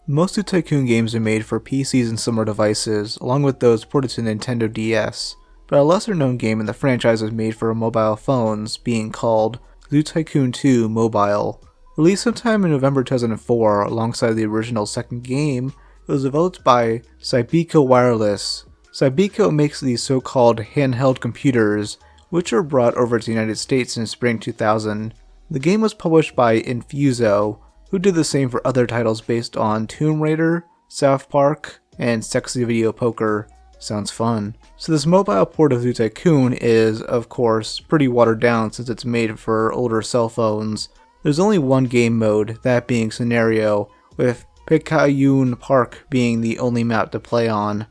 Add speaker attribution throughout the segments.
Speaker 1: Most Zoo Tycoon games are made for PCs and similar devices, along with those ported to Nintendo DS, but a lesser known game in the franchise was made for mobile phones, being called Zoo Tycoon 2 Mobile. Released sometime in November 2004 alongside the original second game, it was developed by Cybeco Wireless. Cybeco makes these so-called handheld computers, which were brought over to the United States in spring 2000. The game was published by Infuso, who did the same for other titles based on Tomb Raider, South Park, and Sexy Video Poker. Sounds fun. So this mobile port of Zoo Tycoon is, of course, pretty watered down since it's made for older cell phones. There's only one game mode, that being Scenario, with Picayune Park being the only map to play on.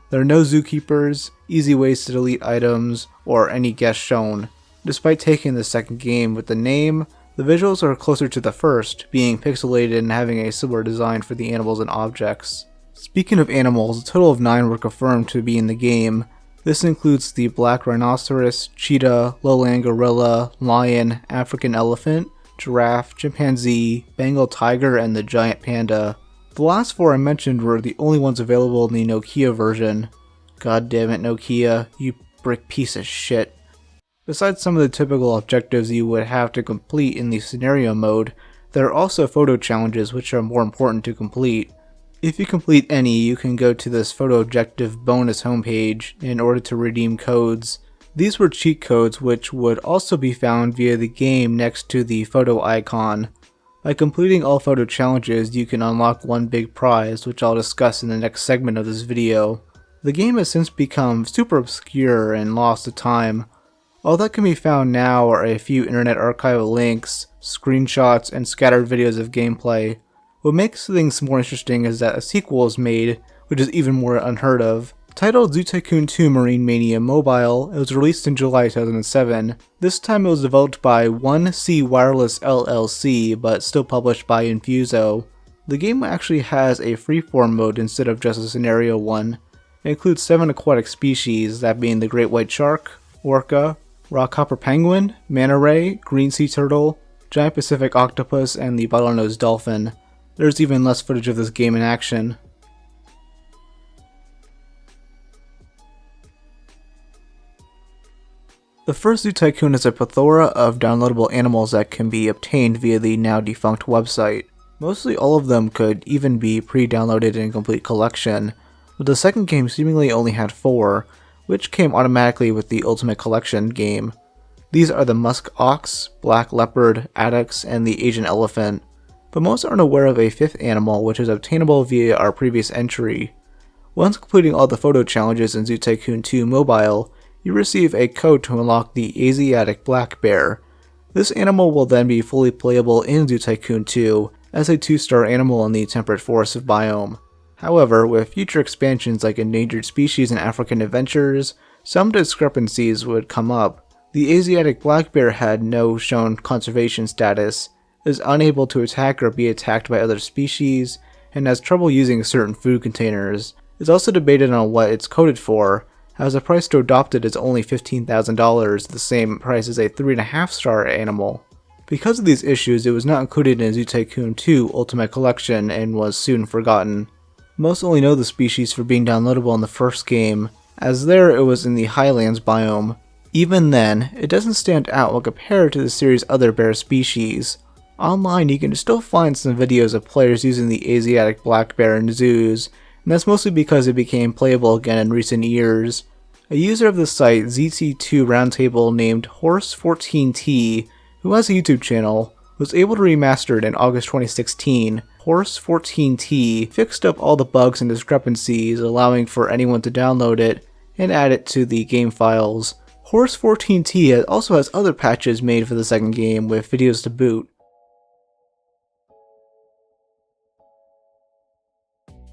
Speaker 1: There are no zookeepers, easy ways to delete items, or any guests shown. Despite taking the second game with the name, the visuals are closer to the first, being pixelated and having a similar design for the animals and objects. Speaking of animals, a total of 9 were confirmed to be in the game. This includes the black rhinoceros, cheetah, lowland gorilla, lion, African elephant, giraffe, chimpanzee, Bengal tiger, and the giant panda. The last 4 I mentioned were the only ones available in the Nokia version. God damn it, Nokia, you brick piece of shit. Besides some of the typical objectives you would have to complete in the scenario mode, there are also photo challenges which are more important to complete. If you complete any, you can go to this photo objective bonus homepage in order to redeem codes. These were cheat codes which would also be found via the game next to the photo icon. By completing all photo challenges, you can unlock one big prize, which I'll discuss in the next segment of this video. The game has since become super obscure and lost to time. All that can be found now are a few internet archival links, screenshots, and scattered videos of gameplay. What makes things more interesting is that a sequel is made, which is even more unheard of. Titled Zoo Tycoon 2 Marine Mania Mobile, it was released in July 2007. This time it was developed by 1C Wireless LLC, but still published by Infuso. The game actually has a freeform mode instead of just a scenario one. It includes 7 aquatic species, that being the great white shark, orca, rockhopper penguin, manta ray, green sea turtle, giant Pacific octopus, and the bottlenose dolphin. There's even less footage of this game in action. The first Zoo Tycoon is a plethora of downloadable animals that can be obtained via the now defunct website. Mostly all of them could even be pre-downloaded in a complete collection, but the second game seemingly only had 4, which came automatically with the Ultimate Collection game. These are the musk ox, black leopard, addax, and the Asian elephant, but most aren't aware of a 5th animal which is obtainable via our previous entry. Once completing all the photo challenges in Zoo Tycoon 2 Mobile, you receive a code to unlock the Asiatic black bear. This animal will then be fully playable in Zoo Tycoon 2 as a 2-star animal in the temperate forest biome. However, with future expansions like Endangered Species and African Adventures, some discrepancies would come up. The Asiatic black bear had no shown conservation status, is unable to attack or be attacked by other species, and has trouble using certain food containers. It's also debated on what it's coded for, as the price to adopt it is only $15,000, the same price as a 3.5-star animal. Because of these issues, it was not included in Zoo Tycoon 2 Ultimate Collection and was soon forgotten. Most only know the species for being downloadable in the first game, as there it was in the Highlands biome. Even then, it doesn't stand out when compared to the series' other bear species. Online you can still find some videos of players using the Asiatic black bear in zoos, and that's mostly because it became playable again in recent years. A user of the site ZT2 Roundtable named Horse14T, who has a YouTube channel, was able to remaster it in August 2016. Horse14T fixed up all the bugs and discrepancies, allowing for anyone to download it and add it to the game files. Horse14T also has other patches made for the second game with videos to boot.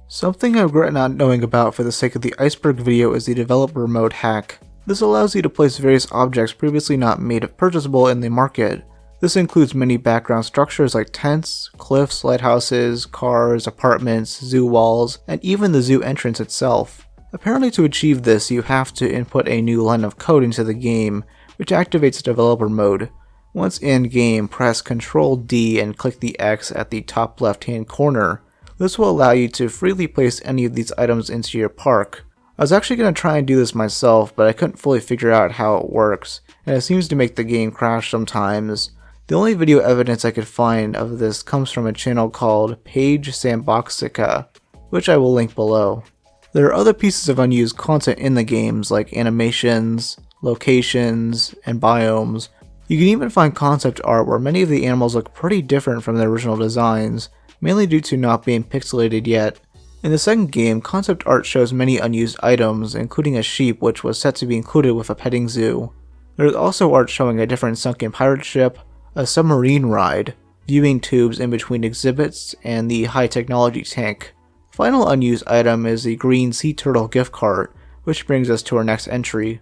Speaker 1: Something I regret not knowing about for the sake of the iceberg video is the developer mode hack. This allows you to place various objects previously not made purchasable in the market. This includes many background structures like tents, cliffs, lighthouses, cars, apartments, zoo walls, and even the zoo entrance itself. Apparently to achieve this, you have to input a new line of code into the game, which activates developer mode. Once in game, press Ctrl D and click the X at the top left hand corner. This will allow you to freely place any of these items into your park. I was actually going to try and do this myself, but I couldn't fully figure out how it works, and it seems to make the game crash sometimes. The only video evidence I could find of this comes from a channel called Page Sandboxica, which I will link below. There are other pieces of unused content in the games like animations, locations, and biomes. You can even find concept art where many of the animals look pretty different from their original designs, mainly due to not being pixelated yet. In the second game, concept art shows many unused items, including a sheep which was set to be included with a petting zoo. There is also art showing a different sunken pirate ship, a submarine ride, viewing tubes in between exhibits, and the high technology tank. The final unused item is the green sea turtle gift cart, which brings us to our next entry.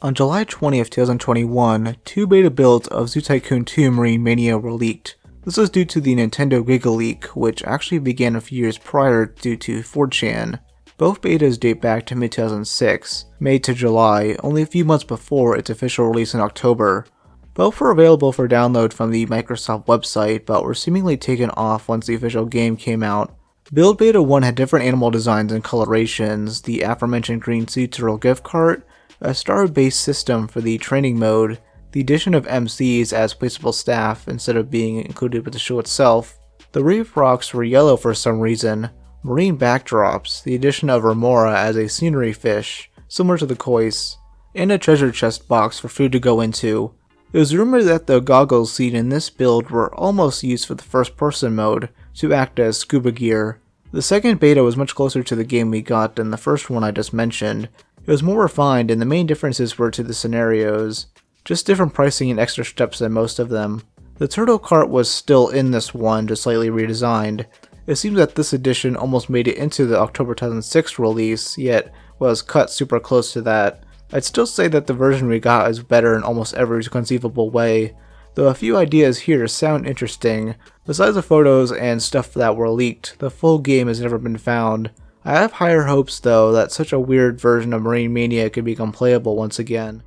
Speaker 1: On July 20th, 2021, two beta builds of Zoo Tycoon 2 Marine Mania were leaked. This was due to the Nintendo Giga Leak, which actually began a few years prior due to 4chan. Both betas date back to mid-2006, May to July, only a few months before its official release in October. Both were available for download from the Microsoft website, but were seemingly taken off once the official game came out. Build Beta 1 had different animal designs and colorations, the aforementioned green sea turtle gift cart, a star-based system for the training mode, the addition of MCs as placeable staff instead of being included with the show itself. The reef rocks were yellow for some reason, marine backdrops, the addition of remora as a scenery fish, similar to the koi's, and a treasure chest box for food to go into. It was rumored that the goggles seen in this build were almost used for the first-person mode to act as scuba gear. The second beta was much closer to the game we got than the first one I just mentioned. It was more refined, and the main differences were to the scenarios, just different pricing and extra steps than most of them. The turtle cart was still in this one, just slightly redesigned. It seems that this edition almost made it into the October 2006 release, yet was cut super close to that. I'd still say that the version we got is better in almost every conceivable way, though a few ideas here sound interesting. Besides the photos and stuff that were leaked, the full game has never been found. I have higher hopes though that such a weird version of Marine Mania could become playable once again.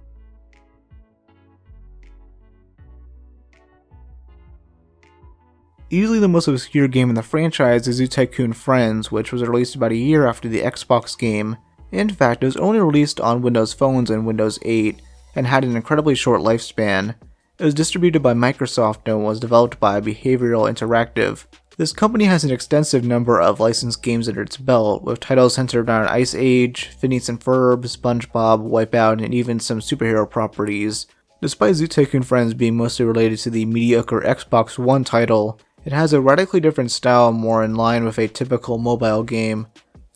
Speaker 1: Easily the most obscure game in the franchise is Zoo Tycoon Friends, which was released about a year after the Xbox game. In fact, it was only released on Windows phones and Windows 8, and had an incredibly short lifespan. It was distributed by Microsoft and was developed by Behavioral Interactive. This company has an extensive number of licensed games under its belt, with titles centered around Ice Age, Phineas and Ferb, SpongeBob, Wipeout, and even some superhero properties. Despite Zoo Tycoon Friends being mostly related to the mediocre Xbox One title, it has a radically different style more in line with a typical mobile game.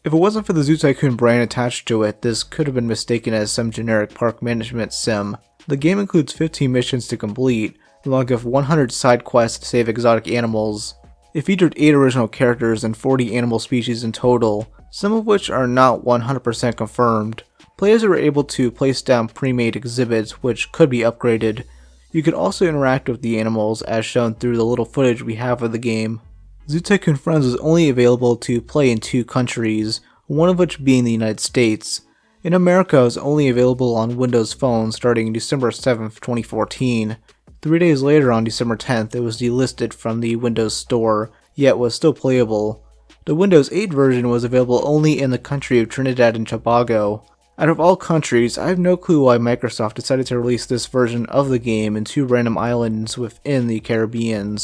Speaker 1: If it wasn't for the Zoo Tycoon brand attached to it, this could have been mistaken as some generic park management sim. The game includes 15 missions to complete, along with 100 side quests to save exotic animals. It featured 8 original characters and 40 animal species in total, some of which are not 100% confirmed. Players are able to place down pre-made exhibits which could be upgraded. You can also interact with the animals as shown through the little footage we have of the game. Zoo Tycoon Friends is only available to play in 2 countries, one of which being the United States. In America, it was only available on Windows Phone starting December 7th, 2014. 3 days later, on December 10th, it was delisted from the Windows Store, yet was still playable. The Windows 8 version was available only in the country of Trinidad and Tobago. Out of all countries, I have no clue why Microsoft decided to release this version of the game in 2 random islands within the Caribbean.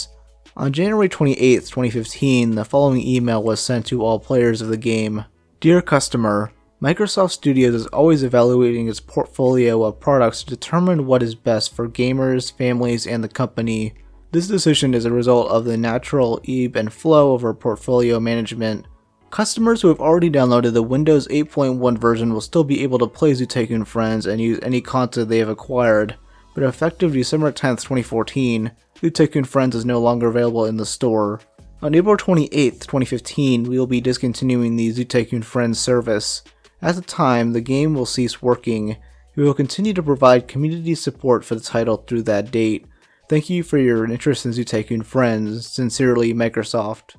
Speaker 1: On January 28, 2015, the following email was sent to all players of the game. Dear customer, Microsoft Studios is always evaluating its portfolio of products to determine what is best for gamers, families, and the company. This decision is a result of the natural ebb and flow of our portfolio management. Customers who have already downloaded the Windows 8.1 version will still be able to play Zoo Tycoon Friends and use any content they have acquired, but effective December 10th, 2014, Zoo Tycoon Friends is no longer available in the store. On April 28th, 2015, we will be discontinuing the Zoo Tycoon Friends service. At the time, the game will cease working. We will continue to provide community support for the title through that date. Thank you for your interest in Zoo Tycoon Friends. Sincerely, Microsoft.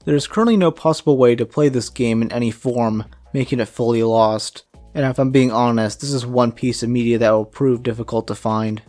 Speaker 1: There is currently no possible way to play this game in any form, making it fully lost. And if I'm being honest, this is one piece of media that will prove difficult to find.